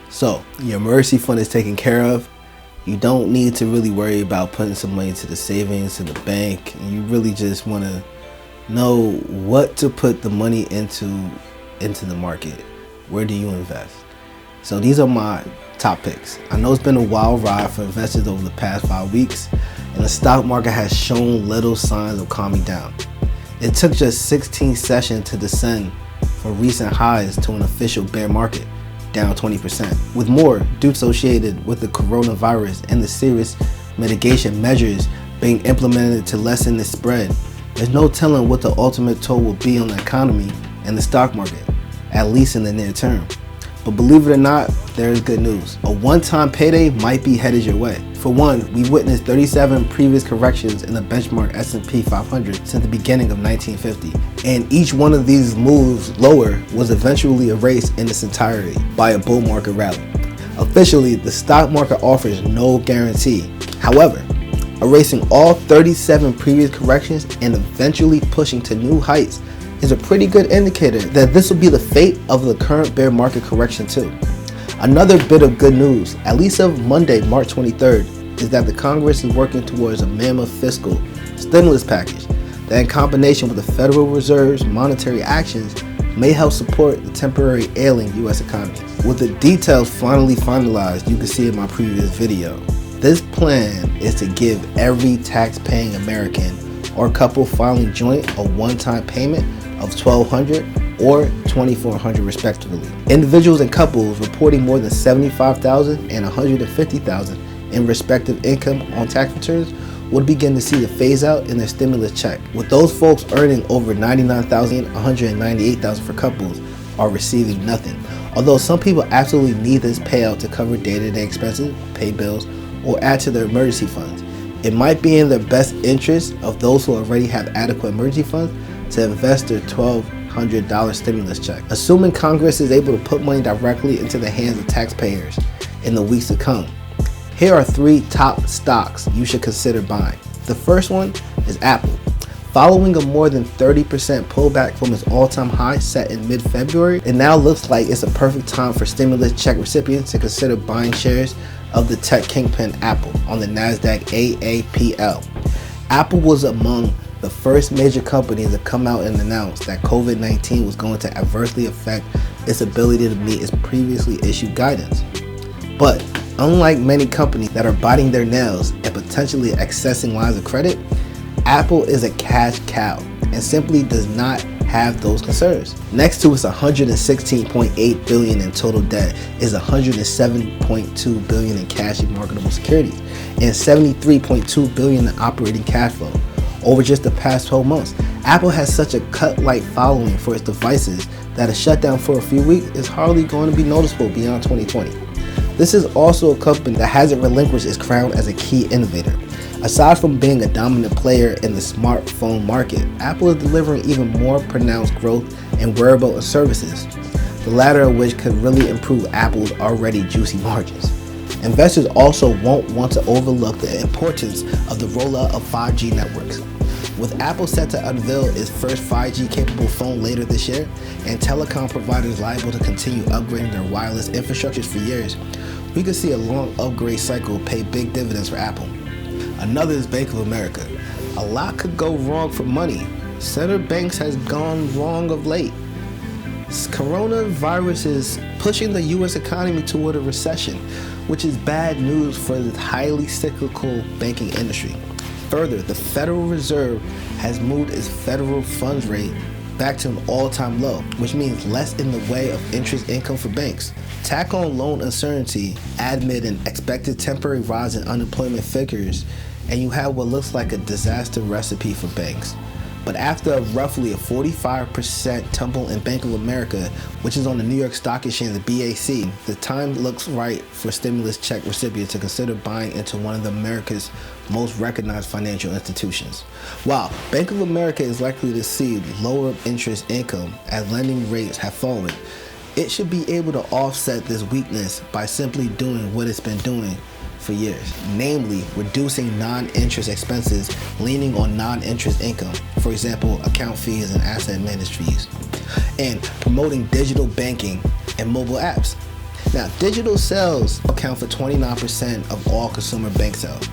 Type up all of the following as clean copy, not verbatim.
So your emergency fund is taken care of. You don't need to really worry about putting some money to the savings, to the bank. You really just want to know what to put the money into the market. Where do you invest? So these are my top picks. I know it's been a wild ride for investors over the past 5 weeks, and the stock market has shown little signs of calming down. It took just 16 sessions to descend from recent highs to an official bear market, down 20%, with more due associated with the coronavirus and the serious mitigation measures being implemented to lessen the spread. There's no telling what the ultimate toll will be on the economy and the stock market, at least in the near term. But believe it or not, there is good news. A one-time payday might be headed your way. For one, we witnessed 37 previous corrections in the benchmark S&P 500 since the beginning of 1950. And each one of these moves lower was eventually erased in its entirety by a bull market rally. Officially, the stock market offers no guarantee. However, erasing all 37 previous corrections and eventually pushing to new heights is a pretty good indicator that this will be the fate of the current bear market correction too. Another bit of good news, at least of Monday, March 23rd, is that the Congress is working towards a mammoth fiscal stimulus package that, in combination with the Federal Reserve's monetary actions, may help support the temporary ailing U.S. economy. With the details finally finalized, you can see in my previous video. This plan is to give every tax-paying American or couple filing joint a one-time payment of $1,200 or $2,400 respectively. Individuals and couples reporting more than $75,000 and $150,000 in respective income on tax returns would begin to see the phase out in their stimulus check, with those folks earning over $99,000 and $198,000 for couples are receiving nothing. Although some people absolutely need this payout to cover day-to-day expenses, pay bills, or add to their emergency funds. It might be in the best interest of those who already have adequate emergency funds to invest their $1,200 stimulus check. Assuming Congress is able to put money directly into the hands of taxpayers in the weeks to come, here are 3 top stocks you should consider buying. The first one is Apple. Following a more than 30% pullback from its all-time high set in mid-February, it now looks like it's a perfect time for stimulus check recipients to consider buying shares of the tech kingpin Apple on the NASDAQ AAPL. Apple was among the first major companies to come out and announce that COVID-19 was going to adversely affect its ability to meet its previously issued guidance. But unlike many companies that are biting their nails and potentially accessing lines of credit, Apple is a cash cow and simply does not have those concerns. Next to its $116.8 billion in total debt is $107.2 billion in cash and marketable securities and $73.2 billion in operating cash flow. Over just the past 12 months, Apple has such a cut-like following for its devices that a shutdown for a few weeks is hardly going to be noticeable beyond 2020. This is also a company that hasn't relinquished its crown as a key innovator. Aside from being a dominant player in the smartphone market, Apple is delivering even more pronounced growth in wearable and services, the latter of which could really improve Apple's already juicy margins. Investors also won't want to overlook the importance of the rollout of 5G networks. With Apple set to unveil its first 5G capable phone later this year, and telecom providers liable to continue upgrading their wireless infrastructures for years, we could see a long upgrade cycle pay big dividends for Apple. Another is Bank of America. A lot could go wrong for money. Central banks has gone wrong of late. Coronavirus is pushing the U.S. economy toward a recession, which is bad news for the highly cyclical banking industry. Further, the Federal Reserve has moved its federal funds rate back to an all-time low, which means less in the way of interest income for banks. Tack on loan uncertainty, amid an expected temporary rise in unemployment figures, and you have what looks like a disaster recipe for banks. But after roughly a 45% tumble in Bank of America, which is on the New York Stock Exchange, the BAC, the time looks right for stimulus check recipients to consider buying into one of America's most recognized financial institutions. While Bank of America is likely to see lower interest income as lending rates have fallen, it should be able to offset this weakness by simply doing what it's been doing for years, namely reducing non-interest expenses, leaning on non-interest income, for example, account fees and asset management fees, and promoting digital banking and mobile apps. Now, digital sales account for 29% of all consumer bank sales,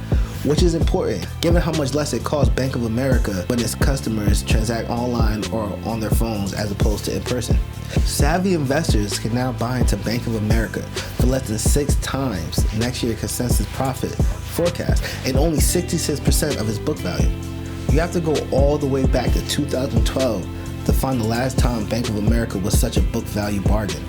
which is important given how much less it costs Bank of America when its customers transact online or on their phones as opposed to in person. Savvy investors can now buy into Bank of America for less than 6 times next year's consensus profit forecast and only 66% of its book value. You have to go all the way back to 2012 to find the last time Bank of America was such a book value bargain.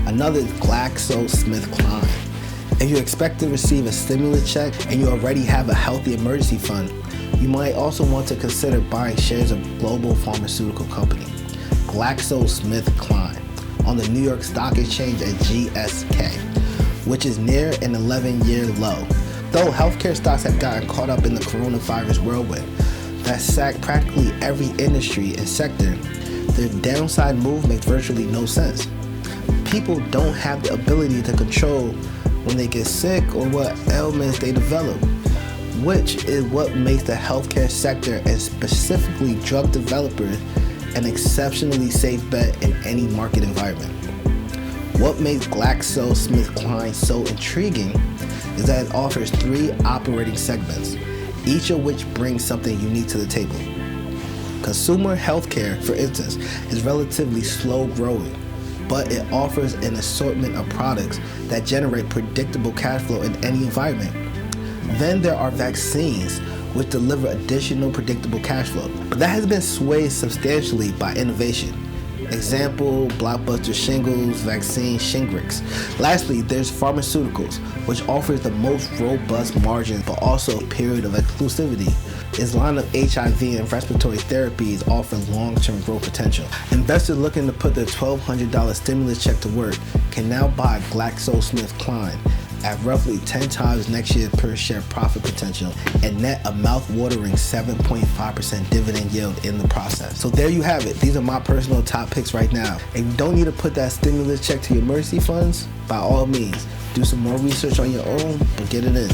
Another is GlaxoSmithKline. If you expect to receive a stimulus check and you already have a healthy emergency fund, you might also want to consider buying shares of global pharmaceutical company GlaxoSmithKline on the New York Stock Exchange at GSK, which is near an 11-year low. Though healthcare stocks have gotten caught up in the coronavirus whirlwind that sacked practically every industry and sector, their downside move makes virtually no sense. People don't have the ability to control when they get sick or what ailments they develop, which is what makes the healthcare sector and specifically drug developers an exceptionally safe bet in any market environment. What makes GlaxoSmithKline so intriguing is that it offers 3 operating segments, each of which brings something unique to the table. Consumer healthcare, for instance, is relatively slow growing, but it offers an assortment of products that generate predictable cash flow in any environment. Then there are vaccines, which deliver additional predictable cash flow, but that has been swayed substantially by innovation. Example, blockbuster shingles, vaccine Shingrix. Lastly, there's pharmaceuticals, which offers the most robust margins but also a period of exclusivity. Its line of HIV and respiratory therapies offer long-term growth potential. Investors looking to put their $1,200 stimulus check to work can now buy GlaxoSmithKline at roughly 10 times next year's per share profit potential and net a mouth-watering 7.5% dividend yield in the process. So there you have it. These are my personal top picks right now. If you don't need to put that stimulus check to your emergency funds, by all means, do some more research on your own, but get it in.